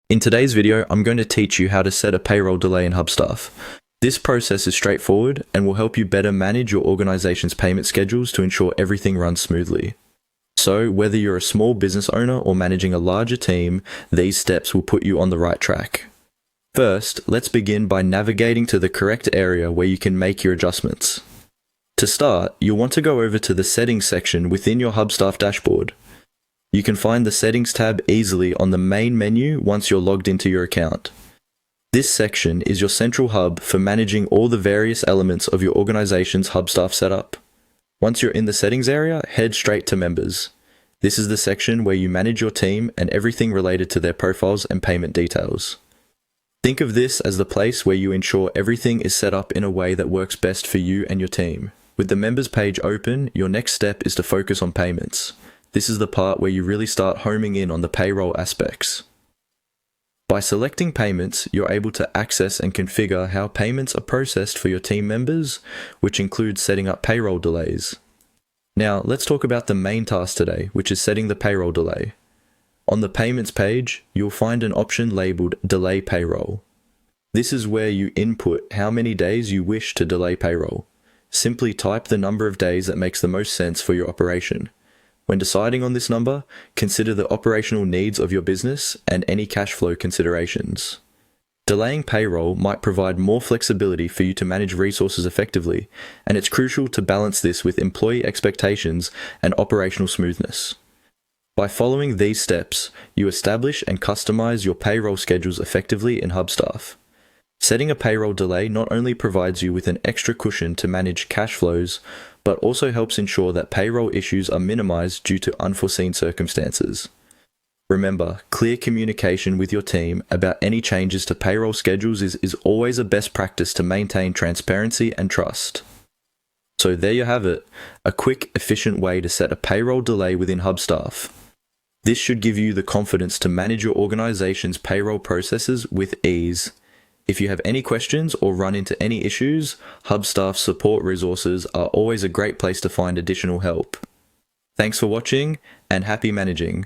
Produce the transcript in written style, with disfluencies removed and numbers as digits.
In today's video, I'm going to teach you how to set a payroll delay in Hubstaff. This process is straightforward and will help you better manage your organization's payment schedules to ensure everything runs smoothly. So, whether you're a small business owner or managing a larger team, these steps will put you on the right track. First, let's begin by navigating to the correct area where you can make your adjustments. To start, you'll want to go over to the Settings section within your Hubstaff dashboard. You can find the Settings tab easily on the main menu once you're logged into your account. This section is your central hub for managing all the various elements of your organization's Hubstaff setup. Once you're in the settings area, head straight to Members. This is the section where you manage your team and everything related to their profiles and payment details. Think of this as the place where you ensure everything is set up in a way that works best for you and your team. With the Members page open, your next step is to focus on payments. This is the part where you really start homing in on the payroll aspects. By selecting payments, you're able to access and configure how payments are processed for your team members, which includes setting up payroll delays. Now, let's talk about the main task today, which is setting the payroll delay. On the payments page, you'll find an option labeled Delay Payroll. This is where you input how many days you wish to delay payroll. Simply type the number of days that makes the most sense for your operation. When deciding on this number, consider the operational needs of your business and any cash flow considerations. Delaying payroll might provide more flexibility for you to manage resources effectively, and it's crucial to balance this with employee expectations and operational smoothness. By following these steps, you establish and customize your payroll schedules effectively in Hubstaff. Setting a payroll delay not only provides you with an extra cushion to manage cash flows, but also helps ensure that payroll issues are minimized due to unforeseen circumstances. Remember, clear communication with your team about any changes to payroll schedules is always a best practice to maintain transparency and trust. So there you have it, a quick, efficient way to set a payroll delay within Hubstaff. This should give you the confidence to manage your organization's payroll processes with ease. If you have any questions or run into any issues, Hubstaff's support resources are always a great place to find additional help. Thanks for watching, and happy managing!